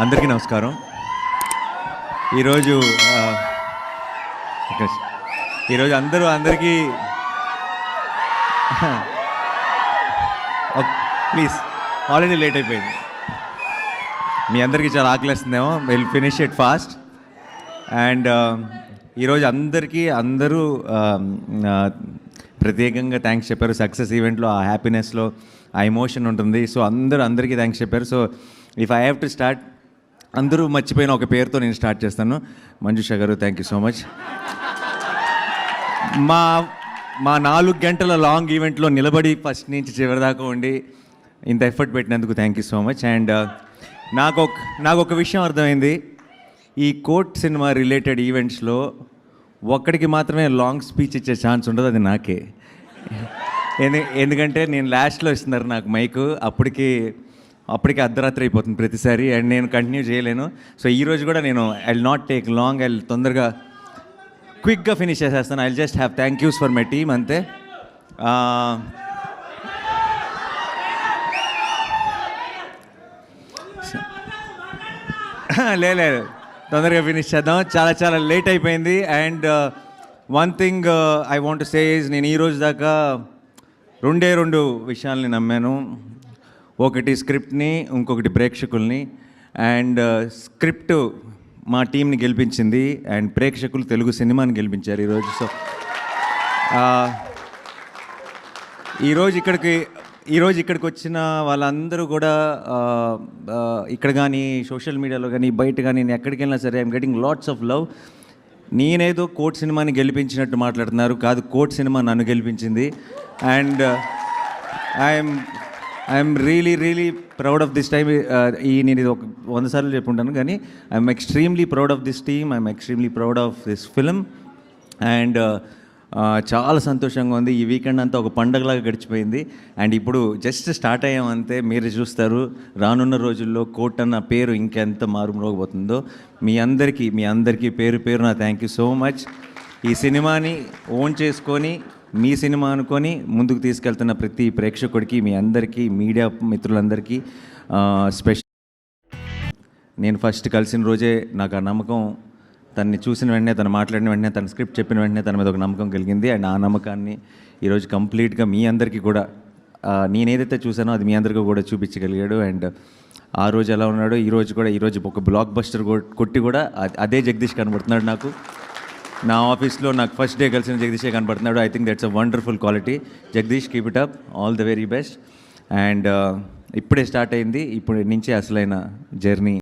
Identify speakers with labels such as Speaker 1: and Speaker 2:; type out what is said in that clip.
Speaker 1: అందరికీ నమస్కారం. ఈరోజు అందరికీ ప్లీజ్, ఆల్రెడీ లేట్ అయిపోయింది. మీ అందరికీ చాలా ఆకలిస్తుందేమో, will finish it fast. And ఈరోజు అందరూ ప్రత్యేకంగా థ్యాంక్స్ చెప్పారు. సక్సెస్ ఈవెంట్లో ఆ హ్యాపీనెస్లో ఆ ఎమోషన్ ఉంటుంది. సో అందరికీ థ్యాంక్స్ చెప్పారు. So if I have to start, అందరూ మర్చిపోయిన ఒక పేరుతో నేను స్టార్ట్ చేస్తాను. మంజుష గారు, థ్యాంక్ యూ సో మచ్. మా 4 గంటల లాంగ్ ఈవెంట్లో నిలబడి ఫస్ట్ నుంచి చివరి దాకా ఉండి ఇంత ఎఫర్ట్ పెట్టినందుకు thank you so much. And నాకు ఒక విషయం అర్థమైంది. ఈ కోర్ట్ సినిమా రిలేటెడ్ ఈవెంట్స్లో ఒక్కడికి మాత్రమే లాంగ్ స్పీచ్ ఇచ్చే ఛాన్స్ ఉండదు, అది నాకే. ఎందుకంటే నేను లాస్ట్లో ఇస్తున్నారు నాకు మైకు, అప్పటికి అర్ధరాత్రి అయిపోతుంది ప్రతిసారి, అండ్ నేను కంటిన్యూ చేయలేను. సో ఈరోజు కూడా నేను I will not take long, I తొందరగా క్విక్గా ఫినిష్ చేసేస్తాను. I just have thank use for my team, అంతే. లేదు, తొందరగా ఫినిష్ చేద్దాం, చాలా లేట్ అయిపోయింది. And one thing I want to say is, నేను ఈరోజు దాకా రెండు విషయాల్ని నమ్మాను. ఒకటి స్క్రిప్ట్ని, ఇంకొకటి ప్రేక్షకుల్ని. అండ్ స్క్రిప్ట్ మా టీంని గెలిపించింది, అండ్ ప్రేక్షకులు తెలుగు సినిమాని గెలిపించారు ఈరోజు. సో ఈరోజు ఇక్కడికి వచ్చిన వాళ్ళందరూ కూడా ఇక్కడ కానీ సోషల్ మీడియాలో కానీ బయట కానీ నేను ఎక్కడికి వెళ్ళినా సరే I'm getting lots of love. నేనేదో కోర్ట్ సినిమాని గెలిపించినట్టు మాట్లాడుతున్నారు, కాదు, కోర్ట్ సినిమా నన్ను గెలిపించింది. And I'm really proud of this time. నేను ఇది ఒక 100 సార్లు చెప్పుంటాను, కానీ I'm extremely proud of this team, I'm extremely proud of this film. And చాలా సంతోషంగా ఉంది. ఈ వీకెండ్ అంతా ఒక పండగలాగా గడిచిపోయింది. అండ్ ఇప్పుడు జస్ట్ స్టార్ట్ అయ్యామంతే. మీరు చూస్తారు రానున్న రోజుల్లో కోర్ట్ అన్న పేరు ఇంకెంత మారుమోగబోతుందో. మీ అందరికీ పేరు నా థ్యాంక్ యూ సో మచ్. ఈ సినిమాని ఓన్ చేసుకొని మీ సినిమా అనుకొని ముందుకు తీసుకెళ్తున్న ప్రతి ప్రేక్షకుడికి, మీ అందరికీ, మీడియా మిత్రులందరికీ స్పెషల్. నేను ఫస్ట్ కలిసిన రోజే నాకు ఆ నమ్మకం, తనని చూసిన వెంటనే, తను మాట్లాడిన వెంటనే, తన స్క్రిప్ట్ చెప్పిన వెంటనే తన మీద ఒక నమ్మకం కలిగింది. అండ్ ఆ నమ్మకాన్ని ఈరోజు కంప్లీట్గా మీ అందరికీ కూడా నేను ఏదైతే చూసానో అది మీ అందరికీ కూడా చూపించగలిగాడు. అండ్ ఆ రోజు ఎలా ఉన్నాడో ఈరోజు ఒక బ్లాక్ బస్టర్ కొట్టి కూడా అదే జగదీష్ కనబడుతున్నాడు నాకు. నా ఆఫీస్లో నాకు ఫస్ట్ డే కలిసిన జగదీషే కనబడుతున్నాడు. I think that's a wonderful quality. Jagadish, keep it up, all the very best. And ఇప్పుడే స్టార్ట్ అయింది, ఇప్పుడు నుంచే అసలైన జర్నీ.